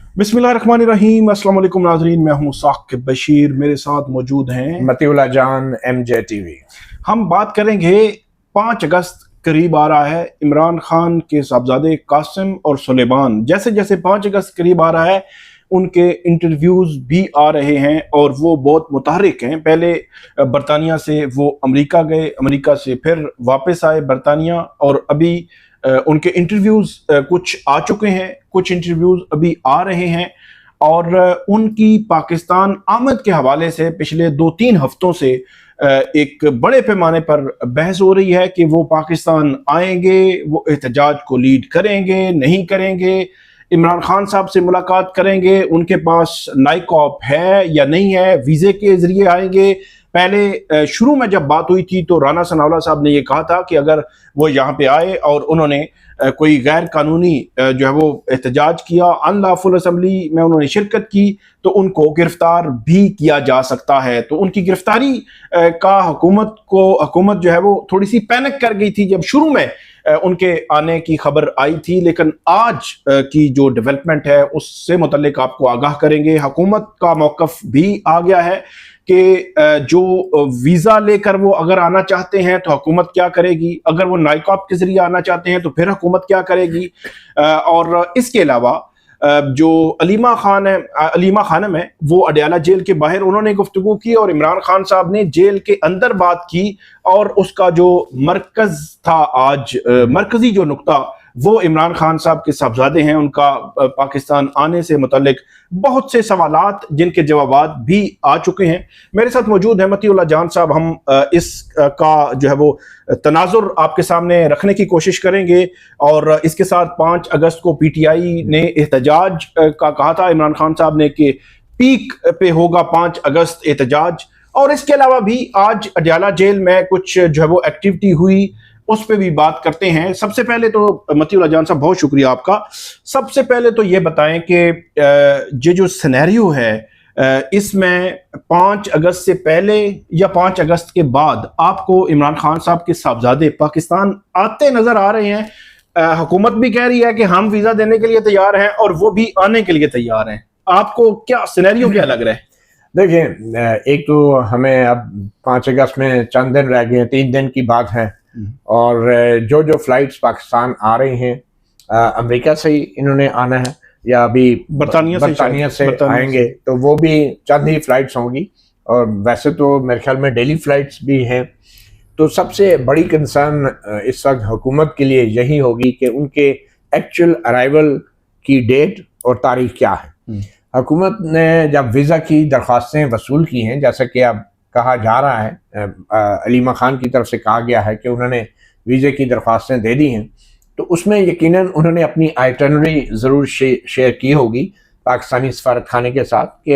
बिस्मिल्लाहिर्रहमानिर्रहीम। अस्सलाम वालेकुम नाज़रीन, मैं हूँ साकिब बशीर। मेरे साथ मौजूद हैं मतीउल्लाह जान, MJ TV। हम बात करेंगे 5 अगस्त करीब आ रहा है। इमरान खान के साहबजादे कासिम और सुलेमान, जैसे जैसे 5 अगस्त करीब आ रहा है उनके इंटरव्यूज़ भी आ रहे हैं और वो बहुत मुतहर्रिक हैं। पहले बरतानिया से वो अमेरिका गए, अमेरिका से फिर वापस आए बरतानिया, और अभी उनके इंटरव्यूज़ कुछ आ चुके हैं, कुछ इंटरव्यूज़ अभी आ रहे हैं। और उनकी पाकिस्तान आमद के हवाले से पिछले 2-3 हफ्तों से एक बड़े पैमाने पर बहस हो रही है कि वो पाकिस्तान आएंगे, वो एहतजाज को लीड करेंगे, नहीं करेंगे, इमरान खान साहब से मुलाकात करेंगे, उनके पास नाइकॉप है या नहीं है, वीज़े के ज़रिए आएंगे। पहले शुरू में जब बात हुई थी तो राना सनाउल्लाह साहब ने ये कहा था कि अगर वो यहाँ पे आए और उन्होंने कोई गैर कानूनी जो है वो एहतजाज किया, अनलॉफुल असम्बली में उन्होंने शिरकत की, तो उनको गिरफ्तार भी किया जा सकता है। तो उनकी गिरफ्तारी का हुकूमत जो है वो थोड़ी सी पैनिक कर गई थी जब शुरू में उनके आने की खबर आई थी। लेकिन आज की जो डेवलपमेंट है उससे मुतल्लिक आपको आगाह करेंगे। हुकूमत का मौक़िफ़ भी आ गया है कि जो वीज़ा लेकर वो अगर आना चाहते हैं तो हुकूमत क्या करेगी, अगर वो नाइकॉप के ज़रिए आना चाहते हैं तो फिर हुकूमत क्या करेगी। और इसके अलावा जो अलीमा खानम है, वो अडयाला जेल के बाहर उन्होंने गुफ्तगू की और इमरान खान साहब ने जेल के अंदर बात की। और उसका जो मरकज़ था आज, मरकज़ी जो नुक्ता, वो इमरान खान साहब के साहबजादे हैं, उनका पाकिस्तान आने से मुतल्लिक बहुत से सवालात जिनके जवाबात भी आ चुके हैं। मेरे साथ मौजूद है मतीउल्लाह जान साहब। हम इस का जो है वो तनाजुर आपके सामने रखने की कोशिश करेंगे। और इसके साथ 5 अगस्त को PTI ने एहतजाज का कहा था इमरान खान साहब ने कि पीक पे होगा 5 अगस्त एहतजाज। और इसके अलावा भी आज अडयाला जेल में कुछ जो है वो एक्टिविटी हुई, उस पर भी बात करते हैं। सबसे पहले तो मतीउल्लाह जान साहब, बहुत शुक्रिया आपका। सबसे पहले तो ये बताएं कि ये जो सिनेरियो है इसमें 5 अगस्त से पहले या 5 अगस्त के बाद आपको इमरान खान साहब के साहबजादे पाकिस्तान आते नजर आ रहे हैं। हुकूमत भी कह रही है कि हम वीज़ा देने के लिए तैयार हैं और वो भी आने के लिए तैयार हैं। आपको क्या सिनेरियो क्या लग रहा है? देखिए, एक तो हमें अब 5 अगस्त में चंद दिन रह गए, 3 दिन की बात है। और जो जो फ्लाइट्स पाकिस्तान आ रही हैं, अमेरिका से ही इन्होंने आना है या अभी बरतानिया से आएंगे, तो वो भी चंद ही फ्लाइट्स होंगी। और वैसे तो मेरे ख्याल में डेली फ्लाइट्स भी हैं। तो सबसे बड़ी कंसर्न इस वक्त हुकूमत के लिए यही होगी कि उनके एक्चुअल अराइवल की डेट और तारीख क्या है। हुकूमत ने जब वीज़ा की दरख्वास्तें वसूल की हैं, जैसा कि अब कहा जा रहा है, अलीमा खान की तरफ से कहा गया है कि उन्होंने वीज़े की दरख्वास्तें दे दी हैं, तो उसमें यकीनन उन्होंने अपनी आइटनरी ज़रूर शेयर की होगी पाकिस्तानी सफारत खाने के साथ कि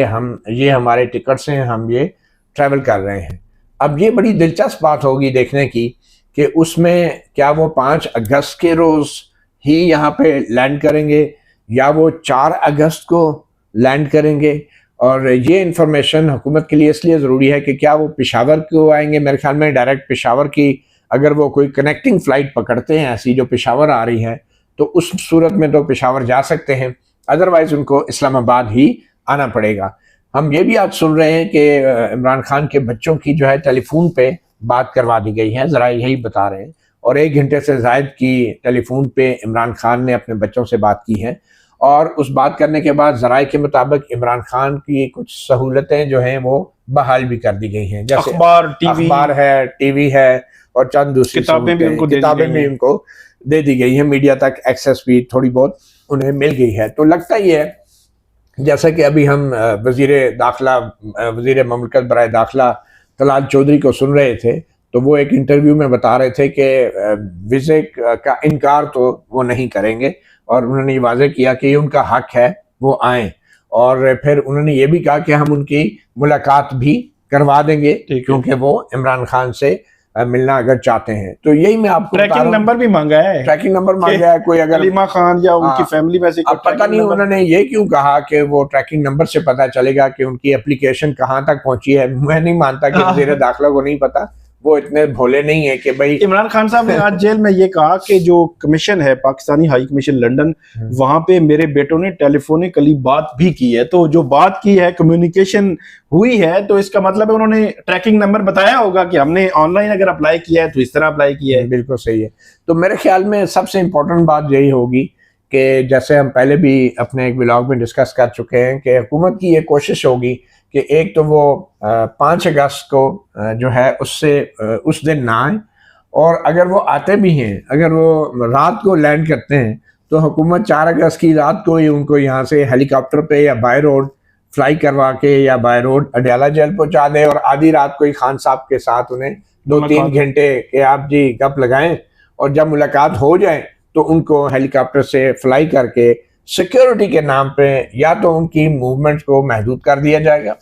ये हमारे टिकट्स हैं, हम ये ट्रैवल कर रहे हैं। अब ये बड़ी दिलचस्प बात होगी देखने की कि उसमें क्या वो 5 अगस्त के रोज़ ही यहाँ पे लैंड करेंगे या वो 4 अगस्त को लैंड करेंगे। और ये इंफॉर्मेशन हुकूमत के लिए इसलिए ज़रूरी है कि क्या वो पेशावर को आएंगे। मेरे ख्याल में डायरेक्ट पेशावर की अगर वो कोई कनेक्टिंग फ़्लाइट पकड़ते हैं ऐसी जो पेशावर आ रही है, तो उस सूरत में तो पेशावर जा सकते हैं, अदरवाइज़ उनको इस्लामाबाद ही आना पड़ेगा। हम ये भी आज सुन रहे हैं कि इमरान खान के बच्चों की जो है टेलीफोन पे बात करवा दी गई है, ज़रा यही बता रहे हैं। और 1 घंटे से ज़ायद की टेलीफोन पे इमरान खान ने अपने बच्चों से बात की है। और उस बात करने के बाद ज़राए के मुताबिक इमरान खान की कुछ सहूलतें जो हैं वो बहाल भी कर दी गई हैं, जैसे अखबार है, टीवी है और चंद दूसरी किताबें भी उनको दे दी गई हैं। मीडिया तक एक्सेस भी थोड़ी बहुत उन्हें मिल गई है। तो लगता ही है, जैसा कि अभी हम वज़ीर ममलकत बराए दाखिला तलाल चौधरी को सुन रहे थे, तो वो एक इंटरव्यू में बता रहे थे कि वीज़े का इनकार तो वो नहीं करेंगे और उन्होंने ये वाज़ेह किया कि ये उनका हक है वो आएँ। और फिर उन्होंने ये भी कहा कि हम उनकी मुलाकात भी करवा देंगे क्योंकि वो इमरान खान से मिलना अगर चाहते हैं। तो यही मैं आपको ट्रैकिंग नंबर भी मांगा है, ट्रैकिंग नंबर मांगा है कोई, अगर अलीमा खान या उनकी फैमिली में से। अब पता नहीं उन्होंने ये क्यों कहा कि वो ट्रैकिंग नंबर से पता चलेगा कि उनकी एप्लीकेशन कहाँ तक पहुंची है। मैं नहीं मानता कि वज़ीर दाखिला को नहीं पता, वो इतने भोले नहीं है कि भाई। इमरान खान साहब ने आज जेल में ये कहा कि जो कमीशन है पाकिस्तानी हाई कमीशन लंदन, वहां पे मेरे बेटों ने टेलीफोनिकली बात भी की है, तो जो बात की है, कम्युनिकेशन हुई है, तो इसका मतलब है उन्होंने ट्रैकिंग नंबर बताया होगा कि हमने ऑनलाइन अगर अप्लाई किया है तो इस तरह अप्लाई किया है। बिल्कुल सही है। तो मेरे ख्याल में सबसे इम्पोर्टेंट बात यही होगी कि जैसे हम पहले भी अपने एक व्लॉग में डिस्कस कर चुके हैं कि हुकूमत की ये कोशिश होगी कि एक तो वो 5 अगस्त को जो है उससे उस दिन ना आए, और अगर वो आते भी हैं, अगर वो रात को लैंड करते हैं, तो हुकूमत 4 अगस्त की रात को ही उनको यहाँ से हेलीकॉप्टर पे या बाय रोड फ्लाई करवा के या बाय रोड अडयाला जेल पहुँचा दे, और आधी रात को ही खान साहब के साथ उन्हें 2-3 घंटे के आप जी गप लगाएं, और जब मुलाकात हो जाए तो उनको हेलीकॉप्टर से फ्लाई करके सिक्योरिटी के नाम पे या तो उनकी मूवमेंट को महदूद कर दिया जाएगा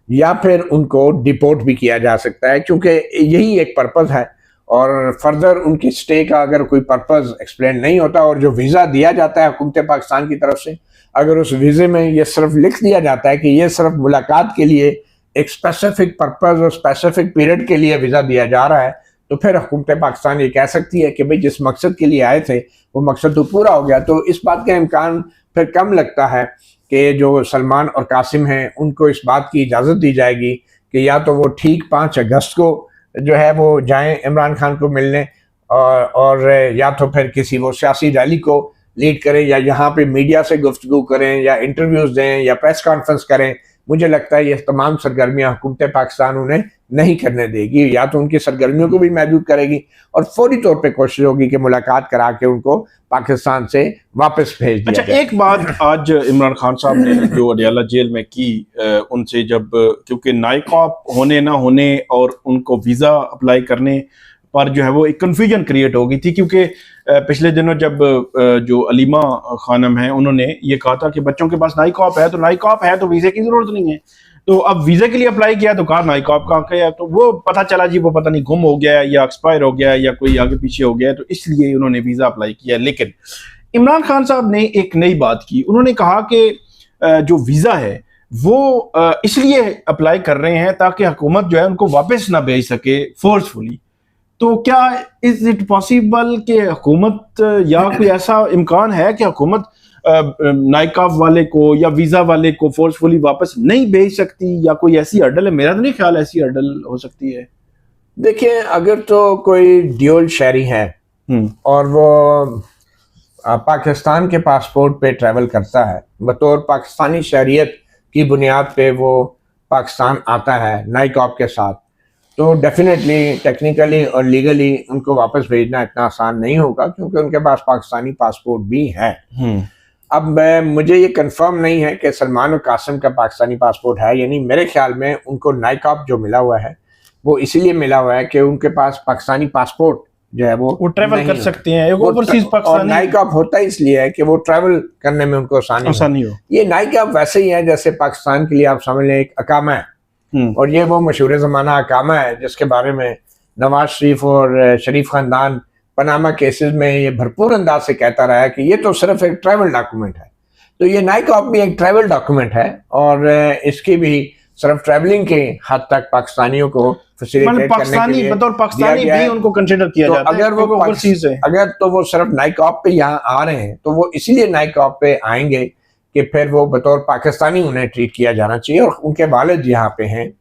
या फिर उनको डिपोर्ट भी किया जा सकता है, क्योंकि यही एक पर्पस है। और फर्दर उनकी स्टे का अगर कोई पर्पस एक्सप्लेन नहीं होता, और जो वीज़ा दिया जाता है हुकूमत पाकिस्तान की तरफ से, अगर उस वीज़े में ये सिर्फ लिख दिया जाता है कि ये सिर्फ मुलाकात के लिए एक स्पेसिफिक पर्पस और स्पेसिफिक पीरियड के लिए वीज़ा दिया जा रहा है, तो फिर हुकूमत पाकिस्तान ये कह सकती है कि भाई जिस मकसद के लिए आए थे वो मकसद तो पूरा हो गया। तो इस बात का इम्कान फिर कम लगता है कि जो सलमान और कासिम हैं उनको इस बात की इजाज़त दी जाएगी कि या तो वो ठीक 5 अगस्त को जो है वो जाएं इमरान खान को मिलने, और या तो फिर किसी वो सियासी रैली को लीड करें, या यहाँ पे मीडिया से गुफ्तगू करें, या इंटरव्यूज़ दें, या प्रेस कॉन्फ्रेंस करें। मुझे लगता है ये तमाम सरगर्मियाँ हुकूमत पाकिस्तान उन्हें नहीं करने देगी, या तो उनकी सरगर्मियों को भी महदूद करेगी और फौरी तौर पे कोशिश होगी कि मुलाकात करा के उनको पाकिस्तान से वापस भेज दिया जाए। एक बात आज इमरान खान साहब ने जो अडयाला जेल में की, उनसे जब क्योंकि नाइकॉप होने ना होने और उनको वीज़ा अप्लाई करने पर जो है वो एक कन्फ्यूजन क्रिएट हो गई थी, क्योंकि पिछले दिनों जब जो अलीमा खानम है उन्होंने ये कहा था कि बच्चों के पास नाइकॉप है, तो नाइकॉप है तो वीज़े की ज़रूरत नहीं है, तो अब वीज़े के लिए अप्लाई किया तो कहा नाइकॉप कहाँ का है, तो वो पता चला जी वो पता नहीं गुम हो गया या एक्सपायर हो गया या कोई आगे पीछे हो गया, तो इसलिए उन्होंने वीज़ा अप्लाई किया। लेकिन इमरान खान साहब ने एक नई बात की, उन्होंने कहा कि जो वीज़ा है वो इसलिए अप्लाई कर रहे हैं ताकि हुकूमत जो है उनको वापस ना भेज सके फोर्सफुली। तो क्या इज इट पॉसिबल कि हुकूमत या कोई ऐसा इम्कान है कि हुकूमत नाइकाफ वाले को या वीज़ा वाले को फोर्सफुली वापस नहीं भेज सकती, या कोई ऐसी हर्डल है? मेरा तो नहीं ख्याल ऐसी हर्डल हो सकती है। देखिए, अगर तो कोई ड्यूल शहरी है और वो पाकिस्तान के पासपोर्ट पे ट्रैवल करता है, बतौर पाकिस्तानी शहरियत की बुनियाद पे वो पाकिस्तान आता है नाइकॉप के साथ, तो डेफिनेटली टेक्निकली और लीगली उनको वापस भेजना इतना आसान नहीं होगा, क्योंकि उनके पास पाकिस्तानी पासपोर्ट भी है। अब मुझे ये कंफर्म नहीं है कि सलमान और कासिम का पाकिस्तानी पासपोर्ट है, यानी मेरे ख्याल में उनको नाइकॉप जो मिला हुआ है वो इसीलिए मिला हुआ है कि उनके पास पाकिस्तानी पासपोर्ट जो है वो ट्रैवल कर सकते हैं, ओवरसीज पाकिस्तानी। और नाइकॉप होता इसलिए है कि वो ट्रैवल करने में उनको आसानी हो। ये नाइकॉप वैसे ही है जैसे पाकिस्तान के लिए आप समझ लें एक अकामा है, और ये वो मशहूर ज़माना अकामा है जिसके बारे में नवाज शरीफ और शरीफ खानदान पनामा केसेस में ये भरपूर अंदाज से कहता रहा है कि ये तो सिर्फ एक ट्रैवल डॉक्यूमेंट है। तो ये नाइकॉप भी एक ट्रैवल डॉक्यूमेंट है, और इसकी भी सिर्फ ट्रैवलिंग के हद तक पाकिस्तानियों को फैसिलिटेट करने के लिए बतौर पाकिस्तानी भी उनको कंसीडर किया जाता है। अगर वो ओवरसीज है, अगर तो वो सिर्फ नाइकॉप पे यहाँ आ रहे हैं तो वो इसीलिए नाइकॉप पे आएंगे कि फिर वो बतौर पाकिस्तानी उन्हें ट्रीट किया जाना चाहिए, और उनके वालिद यहाँ पे हैं,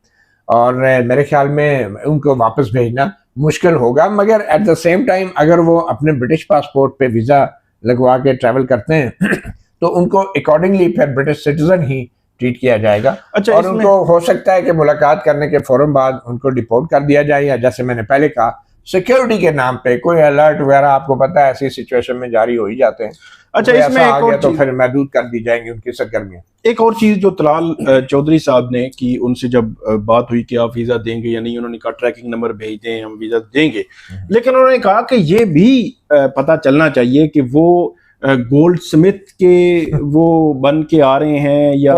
और मेरे ख्याल में उनको वापस भेजना मुश्किल होगा। मगर एट द सेम टाइम अगर वो अपने ब्रिटिश पासपोर्ट पे वीज़ा लगवा के ट्रैवल करते हैं तो उनको अकॉर्डिंगली फिर ब्रिटिश सिटीजन ही ट्रीट किया जाएगा। अच्छा, और उनको हो सकता है कि मुलाकात करने के फौरन बाद उनको डिपोर्ट कर दिया जाए, या जैसे मैंने पहले कहा सिक्योरिटी के नाम पे कोई अलर्ट वगैरह, आपको पता है ऐसी सिचुएशन में जारी हो ही जाते हैं। अच्छा, इसमें एक और तो फिर महदूद कर दी जाएंगी उनकी सरगर्मियां। एक और चीज जो तलाल चौधरी साहब ने की, उनसे जब बात हुई कि आप वीजा देंगे या नहीं, उन्होंने कहा ट्रैकिंग नंबर भेज दें, हम वीजा देंगे। लेकिन उन्होंने कहा कि ये भी पता चलना चाहिए कि वो गोल्ड स्मिथ के वो बन के आ रहे हैं या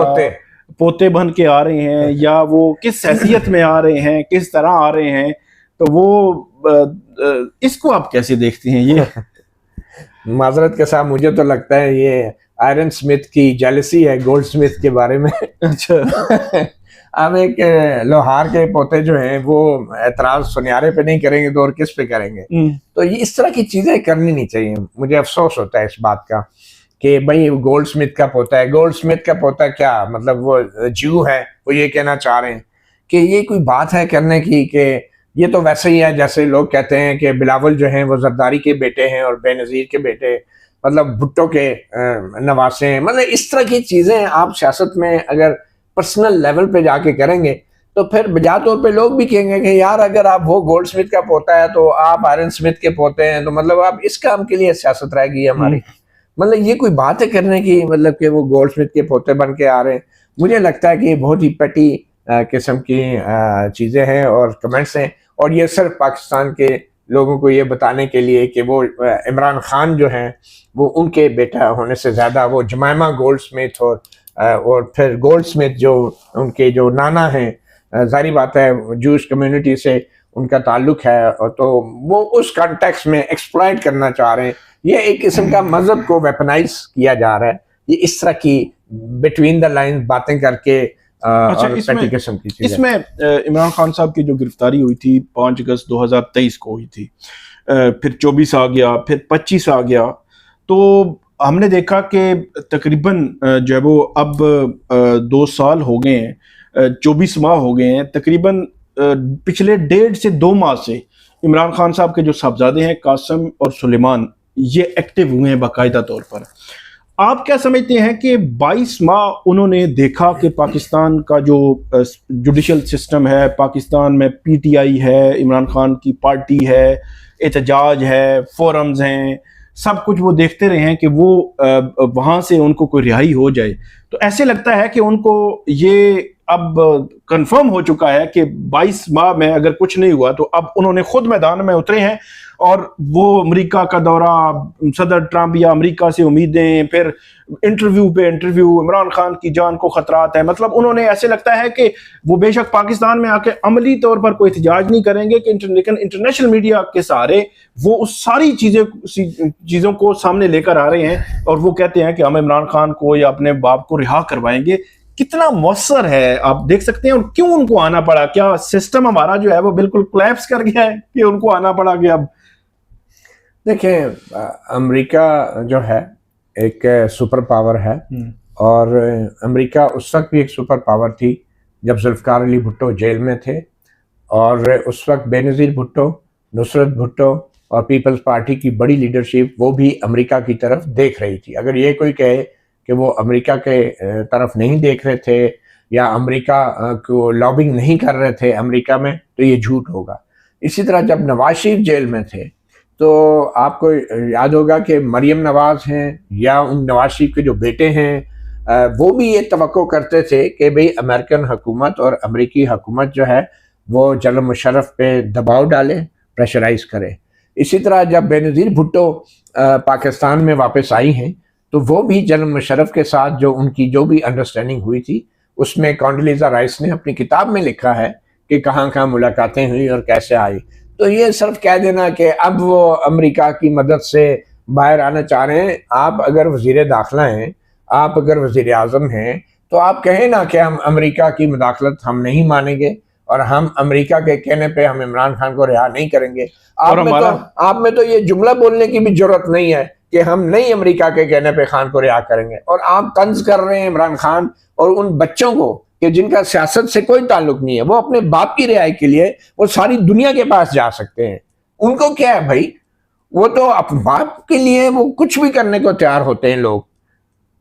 पोते बन के आ रहे हैं, या वो किस हैसियत में आ रहे हैं, किस तरह आ रहे हैं। तो वो इसको आप कैसे देखते हैं? ये माजरत के साथ मुझे तो लगता है ये आयरन स्मिथ की जेलसी है गोल्ड स्मिथ के बारे में। अच्छा। अब एक लोहार के पोते जो हैं वो एतराज सुनियारे पे नहीं करेंगे तो और किस पे करेंगे। तो ये इस तरह की चीजें करनी नहीं चाहिए। मुझे अफसोस होता है इस बात का कि भाई गोल्ड स्मिथ का पोता है, गोल्ड स्मिथ का पोता क्या मतलब वो ज्यू है, वो ये कहना चाह रहे हैं कि ये कोई बात है करने की कि ये तो वैसे ही है जैसे लोग कहते हैं कि बिलावल जो हैं वो जरदारी के बेटे हैं और बेनज़ीर के बेटे मतलब भुट्टो के नवासे हैं। मतलब इस तरह की चीजें आप सियासत में अगर पर्सनल लेवल पे जाके करेंगे तो फिर बजा तौर पे लोग भी कहेंगे कि यार अगर आप वो गोल्ड स्मिथ का पोता है तो आप आयरन स्मिथ के पोते हैं, तो मतलब आप इस काम के लिए सियासत रहेगी हमारी। मतलब ये कोई बात है करने की, मतलब कि वो गोल्ड स्मिथ के पोते बन के आ रहे हैं। मुझे लगता है कि ये बहुत ही पेटी किस्म की चीजें हैं और कमेंट्स हैं, और ये सिर्फ पाकिस्तान के लोगों को ये बताने के लिए कि वो इमरान खान जो हैं वो उनके बेटा होने से ज़्यादा वो जमाइमा गोल्ड स्मिथ और फिर गोल्ड स्मिथ जो उनके जो नाना हैं, जाहिर बात है जूश कम्युनिटी से उनका ताल्लुक है, और तो वो उस कॉन्टेक्स्ट में एक्सप्लॉइट करना चाह रहे हैं। ये एक किस्म का मजहब को वेपनाइज किया जा रहा है। ये इस तरह की बिटवीन द लाइन बातें करके अच्छा, और किस्म की चीज़ें। इसमें इमरान खान साहब की जो गिरफ्तारी हुई थी 5 अगस्त 2023 को हुई थी, फिर 24 आ गया, फिर 25 आ गया, तो हमने देखा कि तकरीबन जो है वो अब 2 साल हो गए हैं, 24 माह हो गए हैं तकरीबन। पिछले 1.5 से 2 माह से इमरान खान साहब के जो साहबजादे हैं कासिम और सुलेमान, ये एक्टिव हुए हैं बाकायदा तौर पर। आप क्या समझते हैं कि 22 माह उन्होंने देखा कि पाकिस्तान का जो जुडिशल सिस्टम है, पाकिस्तान में पीटीआई है, इमरान खान की पार्टी है, एहतजाज है, फोरम्स हैं, सब कुछ वो देखते रहे हैं कि वो वहाँ से उनको कोई रिहाई हो जाए। तो ऐसे लगता है कि उनको ये अब कंफर्म हो चुका है कि 22 माह में अगर कुछ नहीं हुआ तो अब उन्होंने खुद मैदान में उतरे हैं, और वो अमेरिका का दौरा, सदर ट्रंप या अमेरिका से उम्मीदें, फिर इंटरव्यू पे इंटरव्यू, इमरान खान की जान को खतरात है। मतलब उन्होंने ऐसे लगता है कि वो बेशक पाकिस्तान में आके अमली तौर पर कोई एहतजाज नहीं करेंगे कि लेकिन इंटरनेशनल मीडिया के सहारे वो उस सारी चीज़ों को सामने लेकर आ रहे हैं, और वो कहते हैं कि हम इमरान खान को या अपने बाप को रिहा करवाएंगे। कितना मौसर है आप देख सकते हैं। और क्यों उनको आना पड़ा? क्या सिस्टम हमारा जो है वो बिल्कुल कोलैप्स कर गया है कि उनको आना पड़ा? कि अब देखें, अमेरिका जो है एक सुपर पावर है, और अमेरिका उस वक्त भी एक सुपर पावर थी जब जुल्फ़िकार अली भुट्टो जेल में थे, और उस वक्त बेनज़ीर भुट्टो, नुसरत भुट्टो और पीपल्स पार्टी की बड़ी लीडरशिप वो भी अमेरिका की तरफ देख रही थी। अगर ये कोई कहे कि वो अमेरिका के तरफ नहीं देख रहे थे या अमेरिका को लॉबिंग नहीं कर रहे थे अमेरिका में, तो ये झूठ होगा। इसी तरह जब नवाज शरीफ जेल में थे तो आपको याद होगा कि मरियम नवाज हैं या उन नवाज शरीफ के जो बेटे हैं वो भी ये तवक्को करते थे कि भाई अमेरिकन हुकूमत और अमेरिकी हुकूमत जो है वो जनरल मुशर्रफ पे दबाव डाले, प्रेशराइज करे। इसी तरह जब बेनज़ीर भुट्टो पाकिस्तान में वापस आई हैं तो वो भी जनरल मुशर्रफ के साथ जो उनकी जो भी अंडरस्टैंडिंग हुई थी, उसमें कॉन्डोलीज़ा राइस ने अपनी किताब में लिखा है कि कहाँ कहाँ मुलाकातें हुई और कैसे आई। तो ये सिर्फ कह देना कि अब वो अमेरिका की मदद से बाहर आना चाह रहे हैं। आप अगर वज़ीर दाखिला हैं, आप अगर वज़ीर आज़म हैं, तो आप कहें ना कि हम अमेरिका की मुदाखलत हम नहीं मानेंगे और हम अमेरिका के कहने पे हम इमरान खान को रिहा नहीं करेंगे। आप में तो ये जुमला बोलने की भी जरूरत नहीं है कि हम नहीं अमेरिका के कहने पे खान को रिहा करेंगे। और आप तंज कर रहे हैं इमरान खान और उन बच्चों को कि जिनका सियासत से कोई ताल्लुक नहीं है, वो अपने बाप की रिहाई के लिए वो सारी दुनिया के पास जा सकते हैं। उनको क्या है भाई, वो तो अपने बाप के लिए वो कुछ भी करने को तैयार होते हैं लोग।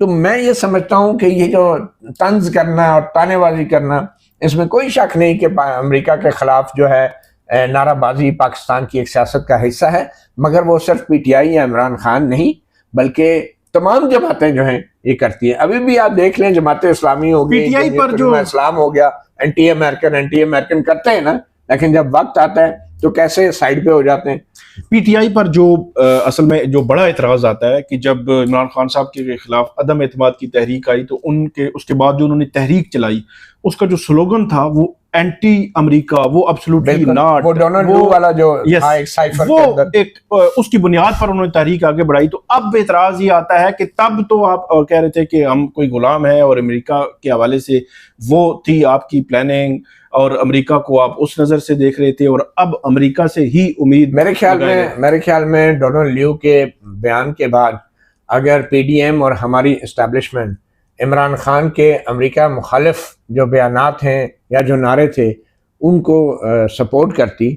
तो मैं ये समझता हूँ कि ये जो तंज करना और तानेबाजी करना, इसमें कोई शक नहीं कि अमेरिका के खिलाफ जो है नाराबाजी पाकिस्तान की एक सियासत का हिस्सा है, मगर वो सिर्फ पीटीआई या इमरान खान नहीं बल्कि तमाम जमातें जो हैं ये करती हैं। अभी भी आप देख लें जमातें इस्लामी हो गई, पीटीआई पर जो इस्लाम हो गया, एंटी अमेरिकन करते हैं ना, लेकिन जब वक्त आता है तो कैसे साइड पे हो जाते हैं। पीटीआई पर जो असल में जो बड़ा एतराज़ आता है कि जब इमरान खान साहब के खिलाफ अदम एतमाद की तहरीक आई तो उसके बाद जो उन्होंने तहरीक चलाई, उसका जो स्लोगन था वो एंटी अमेरिका, वो एब्सोल्युटली बिल्कुल, नॉट, वो डोनाल्ड लू वाला जो यस, था एक साइफर वो के अंदर, एक उसकी बुनियाद पर उन्होंने तहरीक आगे बढ़ाई। तो अब एतराज ये आता है कि तब तो आप कह रहे थे कि हम कोई गुलाम है और अमेरिका के हवाले से वो थी आपकी प्लानिंग और अमेरिका को आप उस नजर से देख रहे थे, और अब अमेरिका से ही उम्मीद मेरे ख्याल में डोनाल्ड ल्यू के बयान के बाद अगर पीडीएम और हमारी इस्टेब्लिशमेंट इमरान खान के अमेरिका मुखालिफ जो बयानात हैं या जो नारे थे उनको सपोर्ट करती,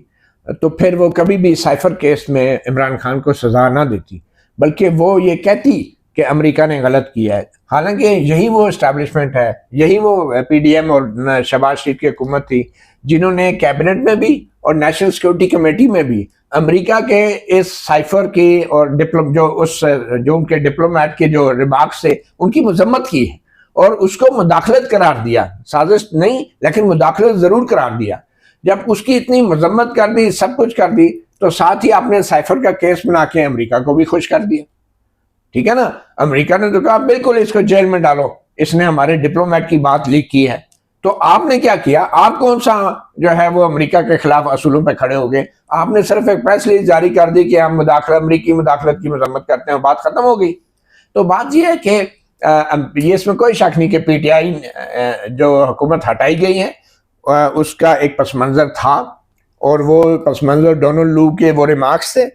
तो फिर वो कभी भी साइफर केस में इमरान खान को सजा ना देती, बल्कि वो ये कहती कि अमेरिका ने गलत किया है। हालांकि यही वो इस्टेब्लिशमेंट है, यही वो पीडीएम और शहबाज शरीफ की हुकूमत थी जिन्होंने कैबिनेट में भी और नेशनल सिक्योरिटी कमेटी में भी अमेरिका के इस साइफर की और जो उनके डिप्लोमेट के जो रिमार्क्स थे उनकी मजम्मत की है और उसको मुदाखलत करार दिया, साजिश नहीं लेकिन मुदाखलत जरूर करार दिया। जब उसकी इतनी मजम्मत कर दी, सब कुछ कर दी, तो साथ ही आपने साइफर का केस बना के अमेरिका को भी खुश कर दिया। ठीक है ना, अमेरिका ने तो कहा बिल्कुल इसको जेल में डालो, इसने हमारे डिप्लोमेट की बात लीक की है। तो आपने क्या किया, आप कौन सा जो है वो अमेरिका के खिलाफ असूलों पे खड़े हो गए? आपने सिर्फ एक प्रेस रिलीज जारी कर दी कि हम अमेरिकी मुदाखलत की मजम्मत करते हैं, बात खत्म हो गई। तो बात यह है कि ये इसमें कोई शक नहीं कि पीटीआई जो हुकूमत हटाई गई है उसका एक पस मंजर था, और वो पस मंजर डोनाल्ड लू के वो रिमार्क्स थे,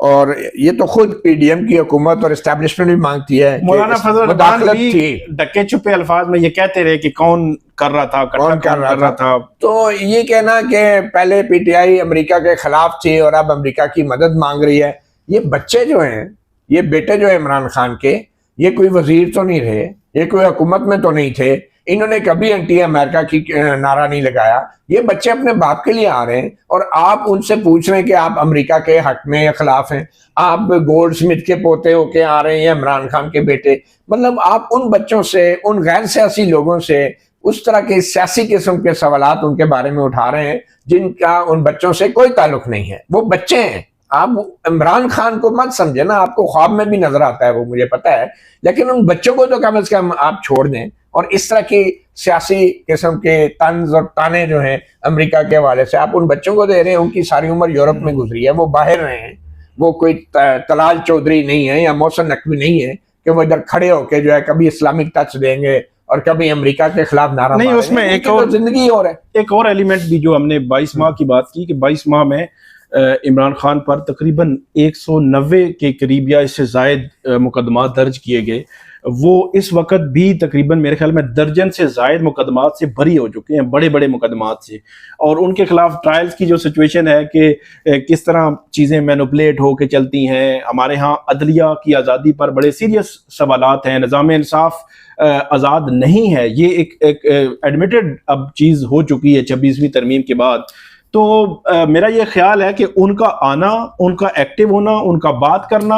और ये तो खुद पीडीएम की हुकूमत और एस्टेब्लिशमेंट भी मांगती है। मौलाना फजल रहमान भी ढके छुपे अल्फाज में ये कहते रहे कि कौन कर रहा था, कौन कर रहा था। तो ये कहना कि पहले पीटीआई अमेरिका के खिलाफ थी और अब अमेरिका की मदद मांग रही है, ये बच्चे जो हैं, ये बेटे जो है इमरान खान के, ये कोई वजीर तो नहीं रहे, ये कोई हुकूमत में तो नहीं थे, इन्होंने कभी एंटी अमेरिका की नारा नहीं लगाया। ये बच्चे अपने बाप के लिए आ रहे हैं और आप उनसे पूछ रहे हैं कि आप अमेरिका के हक में या खिलाफ हैं। आप गोल्ड स्मिथ के पोते होके आ रहे हैं या इमरान खान के बेटे, मतलब आप उन बच्चों से, उन गैर सियासी लोगों से उस तरह के सियासी किस्म के सवालात उनके बारे में उठा रहे हैं जिनका उन बच्चों से कोई ताल्लुक नहीं है। वो बच्चे हैं, आप इमरान खान को मत समझे ना, आपको ख्वाब में भी नजर आता है वो, मुझे पता है, लेकिन उन बच्चों को तो कम से कम आप छोड़ दें। और इस तरह की सियासी किस्म के तंज और ताने जो हैं अमेरिका के हवाले से आप उन बच्चों को दे रहे हैं, उनकी सारी उम्र यूरोप में गुजरी है, वो बाहर रहे हैं, वो कोई तलाल चौधरी नहीं है या मौसन नकवी नहीं है कि वो इधर खड़े होके जो है कभी इस्लामिक टच देंगे और कभी अमेरिका के खिलाफ नारा नहीं। उसमें एक और जिंदगी और है, एक और एलिमेंट भी जो हमने 22 माह की बात की कि 22 माह में इमरान खान पर तकरीबन 190 के करीब या इससे जायद मुकदमा दर्ज किए गए। वो इस वक्त भी तकरीबन मेरे ख्याल में दर्जन से जायद मुकदमात से बरी हो चुके हैं, बड़े बड़े मुकदमात से, और उनके खिलाफ ट्रायल्स की जो सिचुएशन है कि किस तरह चीज़ें मैनिपुलेट होकर चलती हैं। हमारे यहाँ अदलिया की आज़ादी पर बड़े सीरियस सवालात हैं, निज़ाम इंसाफ आज़ाद नहीं है, ये एक एडमिटेड अब चीज़ हो चुकी है 26वीं तरमीम के बाद। तो मेरा ये ख्याल है कि उनका आना, उनका एक्टिव होना, उनका बात करना,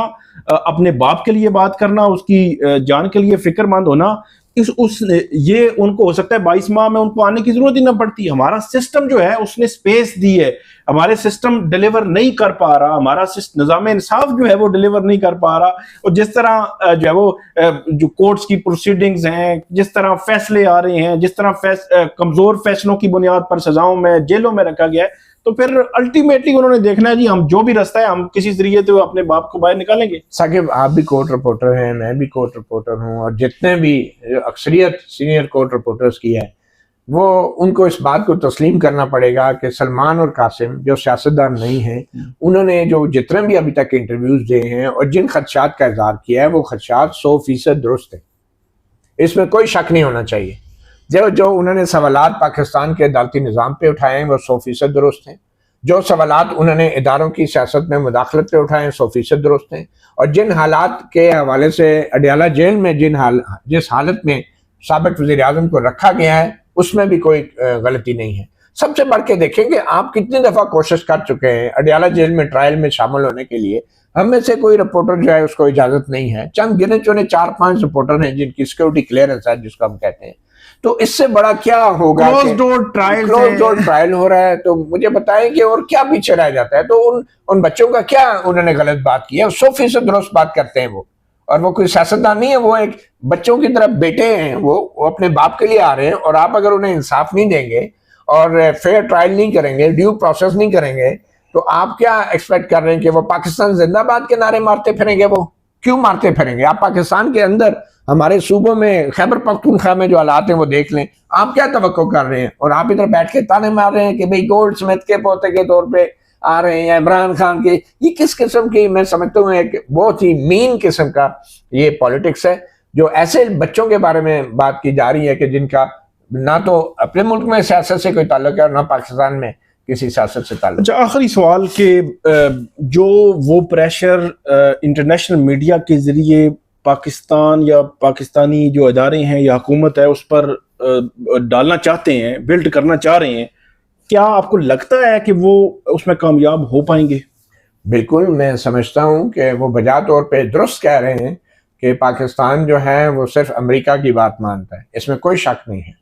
अपने बाप के लिए बात करना, उसकी जान के लिए फिक्रमंद होना, ये उनको हो सकता है 22 माह में उनको आने की जरूरत ही ना पड़ती। हमारा सिस्टम जो है उसने स्पेस दी है, हमारे सिस्टम डिलीवर नहीं कर पा रहा, हमारा निज़ाम इंसाफ जो है वो डिलीवर नहीं कर पा रहा। और जिस तरह जो है वो जो कोर्ट्स की प्रोसीडिंग्स हैं, जिस तरह फैसले आ रहे हैं, जिस तरह कमजोर फैसलों की बुनियाद पर सजाओं में, जेलों में रखा गया है, तो फिर अल्टीमेटली उन्होंने देखना है जी हम जो भी रास्ता है हम किसी जरिए तो अपने बाप को बाहर निकालेंगे। साकिब, आप भी कोर्ट रिपोर्टर हैं, मैं भी कोर्ट रिपोर्टर हूं, और जितने भी अक्सरियत सीनियर कोर्ट रिपोर्टर्स की है वो उनको इस बात को तस्लीम करना पड़ेगा कि सलमान और कासिम जो सियासतदान नहीं हैं, उन्होंने जो जितने भी अभी तक इंटरव्यूज दिए हैं और जिन खदशात का इजहार किया है वो खदशात 100% दुरुस्त है, इसमें कोई शक नहीं होना चाहिए। जो उन्होंने सवालात पाकिस्तान के अदालती निज़ाम पे उठाए हैं वो 100% दुरुस्त हैं। जो सवालात उन्होंने इदारों की सियासत में मुदाखलत पे उठाए हैं 100% दुरुस्त हैं। और जिन हालात के हवाले से अडियाला जेल में जिस हालत में साबिक वज़ीर आज़म को रखा गया है उसमें भी कोई गलती नहीं है। सबसे बढ़ के देखेंगे आप कितनी दफ़ा कोशिश कर चुके हैं अडियाला जेल में ट्रायल में शामिल होने के लिए, हम में से कोई रिपोर्टर जो है उसको इजाज़त नहीं है। चंद गिने चुने 4-5 रिपोर्टर हैं जिनकी सिक्योरिटी क्लियरेंस है जिसको हम कहते हैं। तो इससे बड़ा क्या होगा, क्लोज डोर ट्रायल हो रहा है, तो मुझे बताएं कि और क्या पीछे रह जाता है। तो उन बच्चों का क्या उन्होंने गलत बात की है, 100% दुरुस्त बात करते हैं वो, और वो कोई सियासतदान नहीं है, वो एक बच्चों की तरफ बेटे हैं, वो अपने बाप के लिए आ रहे हैं। और आप अगर उन्हें इंसाफ नहीं देंगे और फेयर ट्रायल नहीं करेंगे, ड्यू प्रोसेस नहीं करेंगे, तो आप क्या एक्सपेक्ट कर रहे हैं कि वो पाकिस्तान जिंदाबाद के नारे मारते फिरेंगे? वो क्यों मारते फिरेंगे? आप पाकिस्तान के अंदर हमारे सूबों में खैबर पख्तूनख्वा में जो हालात हैं वो देख लें, आप क्या तवक्को कर रहे हैं? और आप इधर बैठ के ताने मार रहे हैं कि भाई गोल्ड स्मिथ के पोते के तौर पे आ रहे हैं, इमरान खान के। ये किस किस्म की, मैं समझता हूँ एक बहुत ही मीन किस्म का ये पॉलिटिक्स है, जो ऐसे बच्चों के बारे में बात की जा रही है कि जिनका ना तो अपने मुल्क में सियासत से कोई ताल्लुक है और ना पाकिस्तान में किसी सियासत से ताल्लुक। अच्छा, आखिरी सवाल के जो वो प्रेशर इंटरनेशनल मीडिया के जरिए पाकिस्तान या पाकिस्तानी जो इदारे हैं या हुकूमत है उस पर डालना चाहते हैं, बिल्ड करना चाह रहे हैं, क्या आपको लगता है कि वो उसमें कामयाब हो पाएंगे? बिल्कुल, मैं समझता हूँ कि वो बजा तौर पे दुरुस्त कह रहे हैं कि पाकिस्तान जो है वो सिर्फ अमेरिका की बात मानता है, इसमें कोई शक नहीं है।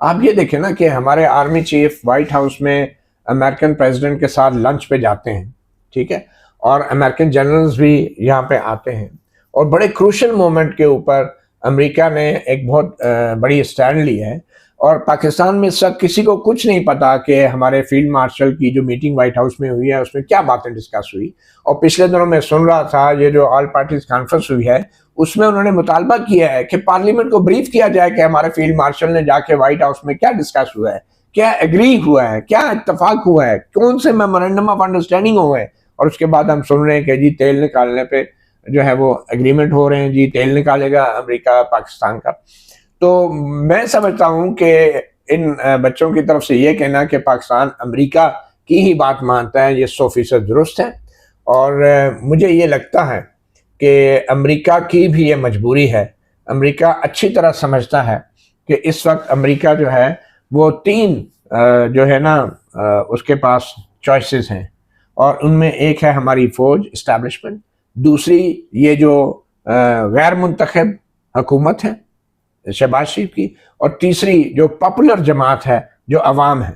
आप ये देखें ना कि हमारे आर्मी चीफ व्हाइट हाउस में अमेरिकन प्रेसिडेंट के साथ लंच पे जाते हैं, ठीक है, और अमेरिकन जनरल्स भी यहाँ पे आते हैं, और बड़े क्रूशल मोमेंट के ऊपर अमेरिका ने एक बहुत बड़ी स्टैंड ली है। और पाकिस्तान में सब किसी को कुछ नहीं पता कि हमारे फील्ड मार्शल की जो मीटिंग व्हाइट हाउस में हुई है उसमें क्या बातें डिस्कस हुई। और पिछले दिनों में सुन रहा था ये जो ऑल पार्टीज कॉन्फ्रेंस हुई है उसमें उन्होंने मुतालबा किया है कि पार्लियामेंट को ब्रीफ किया जाए कि हमारे फील्ड मार्शल ने जाके व्हाइट हाउस में क्या डिस्कस हुआ है, क्या एग्री हुआ है, क्या इत्तफाक हुआ है, कौन से मेमोरेंडम ऑफ अंडरस्टैंडिंग हुए हैं। और उसके बाद हम सुन रहे हैं कि जी तेल निकालने पे जो है वो एग्रीमेंट हो रहे हैं, जी तेल निकालेगा अमेरिका पाकिस्तान का। तो मैं समझता हूं कि इन बच्चों की तरफ से ये कहना कि पाकिस्तान अमेरिका की ही बात मानता है, ये 100% दुरुस्त है। और मुझे ये लगता है कि अमेरिका की भी ये मजबूरी है। अमेरिका अच्छी तरह समझता है कि इस वक्त अमेरिका जो है वो तीन जो है ना उसके पास चॉइसेस हैं, और उनमें एक है हमारी फौज इस्टेब्लिशमेंट, दूसरी ये जो गैर मुंतखब हुकूमत है शहबाज शरीफ की, और तीसरी जो पॉपुलर जमात है जो अवाम है,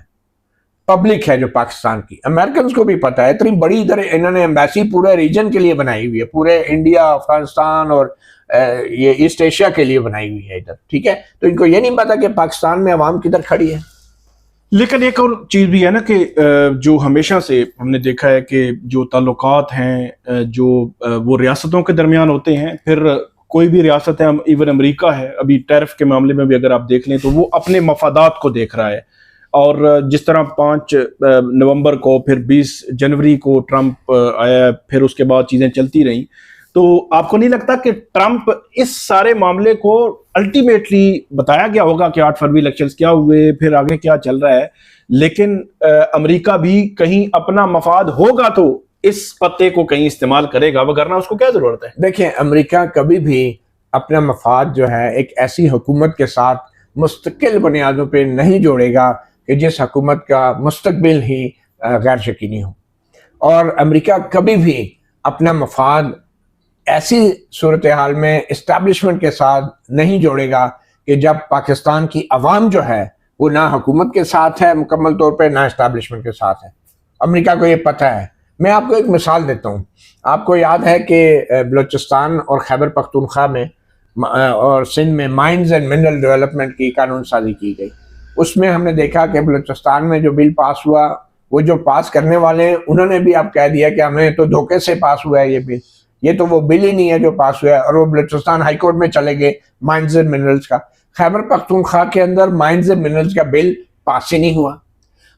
पब्लिक है जो पाकिस्तान की। अमेरिकन को भी पता है, इतनी बड़ी इधर इन्होंने एम्बेसी पूरे रीजन के लिए बनाई हुई है, पूरे इंडिया, अफगानिस्तान और ये ईस्ट एशिया के लिए बनाई हुई है इधर, ठीक है। तो इनको ये नहीं पता कि पाकिस्तान में अवाम किधर खड़ी है। लेकिन एक और चीज़ भी है ना कि जो हमेशा से हमने देखा है कि जो ताल्लुकात हैं जो वो रियासतों के दरमियान होते हैं, फिर कोई भी रियासत है, इवन अमेरिका है, अभी टैरिफ के मामले में भी अगर आप देख लें तो वो अपने मफादात को देख रहा है। और जिस तरह 5 नवंबर को, फिर 20 जनवरी को ट्रंप आया, फिर उसके बाद चीज़ें चलती रहीं, तो आपको नहीं लगता कि ट्रंप इस सारे मामले को अल्टीमेटली बताया गया होगा कि 8 फरवरी इलेक्शंस क्या हुए, फिर आगे क्या चल रहा है, लेकिन अमेरिका भी कहीं अपना मफाद होगा तो इस पत्ते को कहीं इस्तेमाल करेगा, वरना उसको क्या जरूरत है? देखिए, अमेरिका कभी भी अपना मफाद जो है एक ऐसी हुकूमत के साथ मुस्तकिल बुनियादों पे नहीं जोड़ेगा कि जिस हुकूमत का मुस्तकबिल ही गैर यकीनी हो। और अमेरिका कभी भी अपना मफाद ऐसी सूरत हाल में इस्टेब्लिशमेंट के साथ नहीं जोड़ेगा कि जब पाकिस्तान की अवाम जो है वो ना हुकूमत के साथ है मुकम्मल तौर पे, ना इस्टेब्लिशमेंट के साथ है। अमेरिका को ये पता है। मैं आपको एक मिसाल देता हूँ। आपको याद है कि बलूचिस्तान और खैबर पख्तूनख्वा में और सिंध में माइंस एंड मिनरल डेवलपमेंट की कानून साजी की गई। उसमें हमने देखा कि बलूचिस्तान में जो बिल पास हुआ, वो जो पास करने वाले हैं उन्होंने भी अब कह दिया कि हमें तो धोखे से पास हुआ है ये बिल, ये तो वो बिल ही नहीं है जो पास हुआ है। और वो बलूचिस्तान हाई कोर्ट में चले गए माइंस एंड मिनरल्स का। खैबर पख्तूनख्वा के अंदर माइंस एंड मिनरल्स का बिल पास ही नहीं हुआ।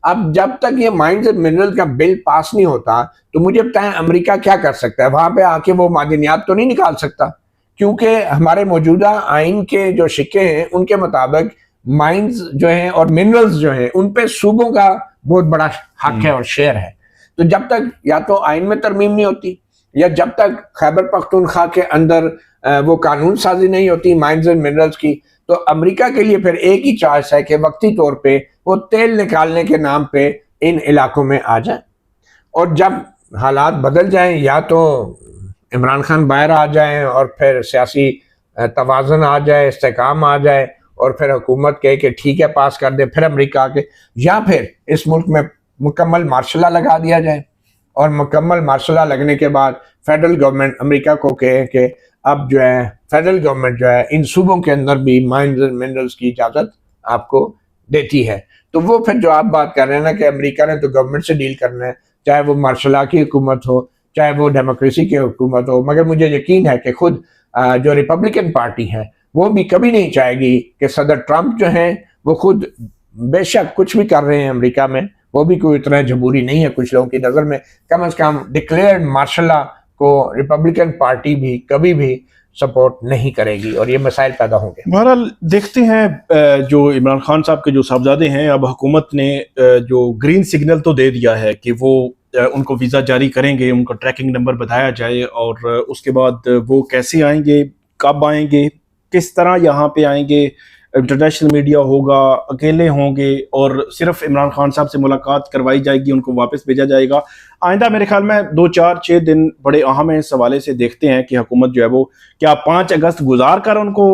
अब जब तक ये माइंस एंड मिनरल का बिल पास नहीं होता तो मुझे बताएं अमेरिका क्या कर सकता है? वहां पे आके वो मादनियात तो नहीं निकाल सकता, क्योंकि हमारे मौजूदा आइन के जो शिक्के हैं उनके मुताबिक माइंस जो हैं और मिनरल्स जो हैं उन पे सूबों का बहुत बड़ा हक है और शेयर है। तो जब तक या तो आइन में तरमीम नहीं होती, या जब तक खैबर पख्तूनख्वा के अंदर वो कानून साजी नहीं होती माइंस एंड मिनरल्स की, तो अमेरिका के लिए फिर एक ही चॉइस है कि वक्ती तौर पे वो तेल निकालने के नाम पे इन इलाकों में आ जाए। और जब हालात बदल जाएं, या तो इमरान खान बाहर आ जाएं और फिर सियासी तवाज़ुन आ जाए, इस्तेकाम आ जाए, और फिर हुकूमत कहे कि ठीक है पास कर दे, फिर अमेरिका के, या फिर इस मुल्क में मुकम्मल मार्शल लॉ लगा दिया जाए, और मुकम्मल मार्शल लॉ लगने के बाद फेडरल गवर्नमेंट अमेरिका को कहे कि अब जो है फेडरल गवर्नमेंट जो है इन सूबों के अंदर भी माइंस एंड मिनरल्स की इजाज़त आपको देती है। तो वो फिर जो आप बात कर रहे हैं ना कि अमेरिका ने तो गवर्नमेंट से डील करना है, चाहे वो मार्शल लॉ की हुकूमत हो, चाहे वो डेमोक्रेसी की हुकूमत हो, मगर मुझे यकीन है कि खुद जो रिपब्लिकन पार्टी है वो भी कभी नहीं चाहेगी कि सदर ट्रंप जो हैं वो खुद बेशक कुछ भी कर रहे हैं अमेरिका में, वो भी कोई इतना जमहूरी नहीं है कुछ लोगों की नज़र में, कम से कम डिक्लेयर्ड मार्शल लॉ को रिपब्लिकन पार्टी भी कभी भी सपोर्ट नहीं करेगी और ये मसाइल पैदा होंगे। बहरहाल देखते हैं, जो इमरान खान साहब के जो साहबजादे हैं, अब हुकूमत ने जो ग्रीन सिग्नल तो दे दिया है कि वो उनको वीज़ा जारी करेंगे, उनका ट्रैकिंग नंबर बताया जाए और उसके बाद वो कैसे आएंगे, कब आएंगे, किस तरह यहाँ पे आएंगे, इंटरनेशनल मीडिया होगा, अकेले होंगे और सिर्फ इमरान खान साहब से मुलाकात करवाई जाएगी, उनको वापस भेजा जाएगा। आइंदा मेरे ख्याल में 2-4-6 दिन बड़े अहम हैं इस हवाले से। देखते हैं कि हुकूमत जो है वो क्या 5 अगस्त गुजार कर उनको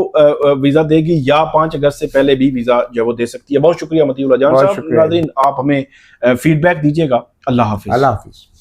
वीज़ा देगी या 5 अगस्त से पहले भी वीज़ा जो है वो दे सकती है। बहुत शुक्रिया मतीउल्लाह जान साहब। नाज़रीन, आप हमें फीडबैक दीजिएगा। अल्लाह हाफिज़। अल्लाह हाफिज़।